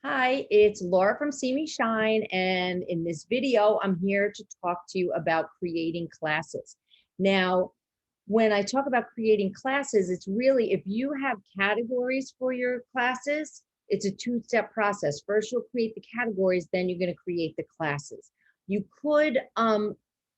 Hi, it's Laura from CMeShine, and in this video, I'm here to talk to you about creating classes. Now, when I talk about creating classes, it's really if you have categories for your classes, it's a two-step process. First, you'll create the categories, then you're going to create the classes. You could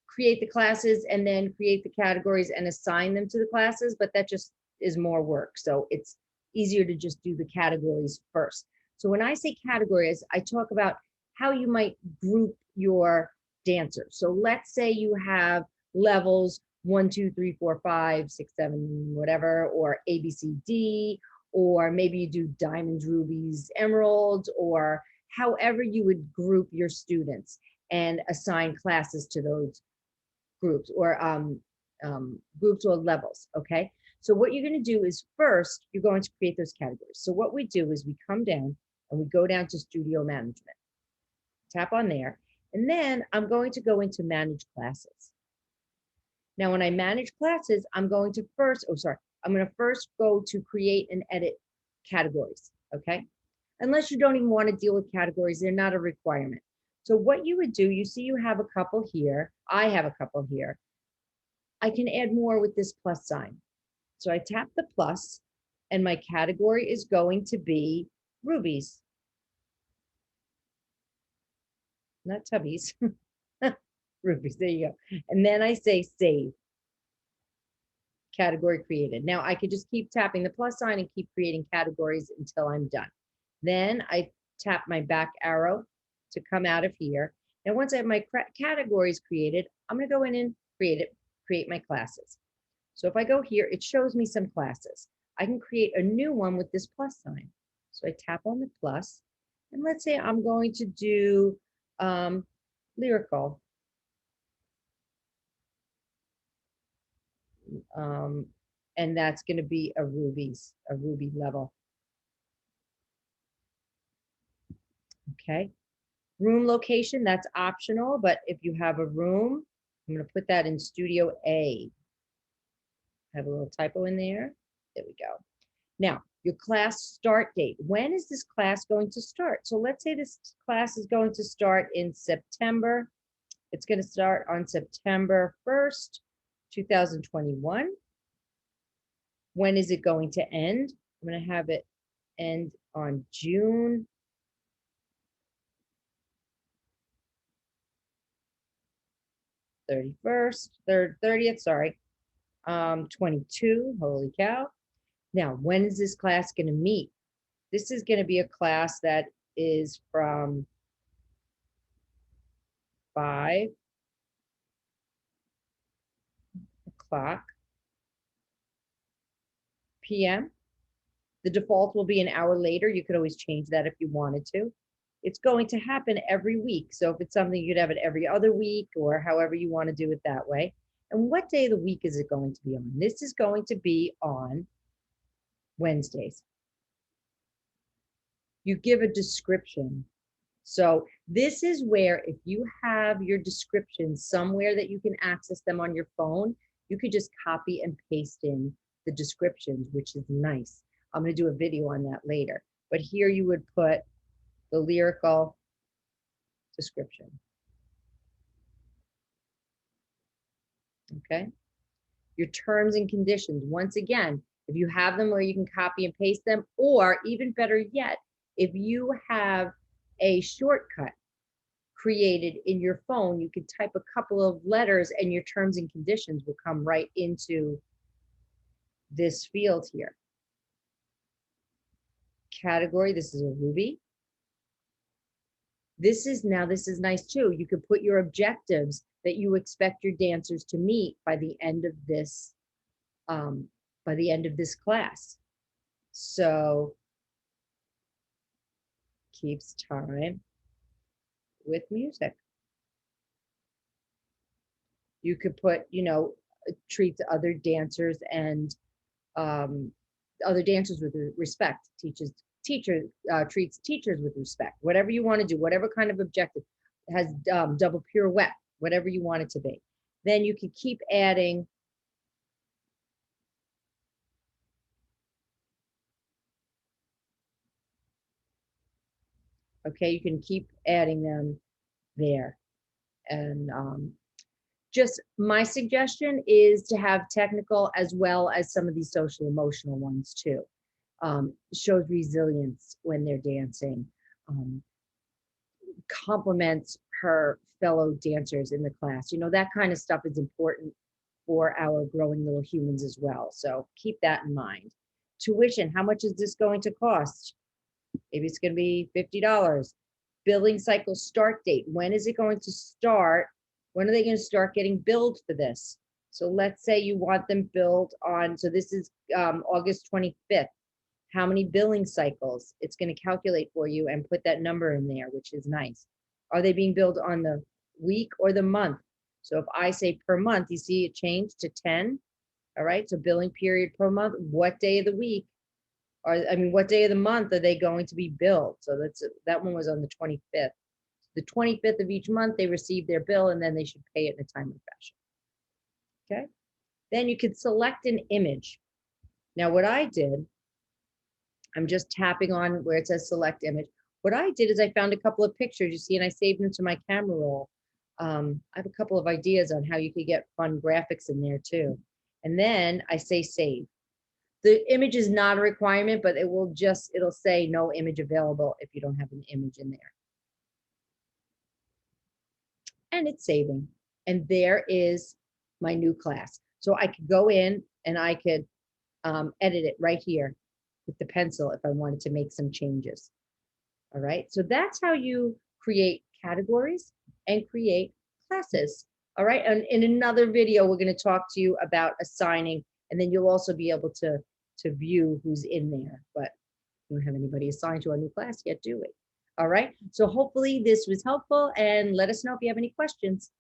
create the classes and then create the categories and assign them to the classes, but that just is more work. So it's easier to just do the categories first. So when I say categories, I talk about how you might group your dancers. So let's say you have levels 1, 2, 3, 4, 5, 6, 7, whatever, or A, B, C, D, or maybe you do diamonds, rubies, emeralds, or however you would group your students and assign classes to those groups or groups or levels. Okay. So what you're going to do is first, you're going to create those categories. So what we do is we come down and we go down to studio management, tap on there, and then I'm going to go into manage classes. Now, when I manage classes, I'm going to first, I'm going to first go to create and edit categories, okay? Unless you don't even want to deal with categories, they're not a requirement. So what you would do, you see you have a couple here, I have a couple here. I can add more with this plus sign. So I tap the plus and my category is going to be rubies, not tubbies, rubies, there you go. And then I say save, category created. Now I could just keep tapping the plus sign and keep creating categories until I'm done. Then I tap my back arrow to come out of here. And once I have my categories created, I'm gonna go in and create my classes. So if I go here, it shows me some classes. I can create a new one with this plus sign. So I tap on the plus, and let's say I'm going to do lyrical. And that's going to be a ruby level. Okay. Room location, that's optional, but if you have a room, I'm going to put that in Studio A. I have a little typo in there. There we go. Now, your class start date. When is this class going to start? So let's say this class is going to start in September. It's going to start on September 1st, 2021. When is it going to end? I'm going to have it end on June 31st, 30th, sorry, 22, holy cow. Now, when is this class going to meet? This is going to be a class that is from 5 o'clock p.m. The default will be an hour later. You could always change that if you wanted to. It's going to happen every week. So if it's something, you'd have it every other week or however you want to do it that way. And what day of the week is it going to be on? This is going to be on Wednesdays. You give a description. So this is where if you have your descriptions somewhere that you can access them on your phone, you could just copy and paste in the descriptions, which is nice. I'm going to do a video on that later. But here you would put the lyrical description. Okay. Your terms and conditions. Once again, if you have them where you can copy and paste them, or even better yet, if you have a shortcut created in your phone, you could type a couple of letters and your terms and conditions will come right into this field here. Category, this is a ruby. This is nice too. You could put your objectives that you expect your dancers to meet by the end of this class. So keeps time with music. You could put, treats other dancers and other dancers with respect. Treats teachers with respect. Whatever you want to do, whatever kind of objective has double pirouette, whatever you want it to be. Then you can keep adding Okay, you can keep adding them there. And just my suggestion is to have technical as well as some of these social emotional ones too. Shows resilience when they're dancing, um, compliments her fellow dancers in the class. You know, that kind of stuff is important for our growing little humans as well. So keep that in mind. Tuition, how much is this going to cost? Maybe it's going to be $50. Billing cycle start date. When is it going to start? When are they going to start getting billed for this? So let's say you want them billed on, so this is August 25th. How many billing cycles? It's going to calculate for you and put that number in there, which is nice. Are they being billed on the week or the month? So if I say per month, you see it changed to 10. All right. So billing period per month. What day of the week? Or I mean, what day of the month are they going to be billed? So that one was on the 25th. The 25th of each month, they receive their bill and then they should pay it in a timely fashion. Okay. Then you could select an image. Now, what I did, I'm just tapping on where it says select image. What I did is I found a couple of pictures, you see, and I saved them to my camera roll. I have a couple of ideas on how you could get fun graphics in there too. And then I say save. The image is not a requirement, but it'll say no image available if you don't have an image in there. And it's saving. And there is my new class. So I could go in and I could edit it right here with the pencil if I wanted to make some changes. All right. So that's how you create categories and create classes. All right. And in another video, we're going to talk to you about assigning, and then you'll also be able to view who's in there. But we don't have anybody assigned to our new class yet, do we? All right. So hopefully this was helpful, and let us know if you have any questions.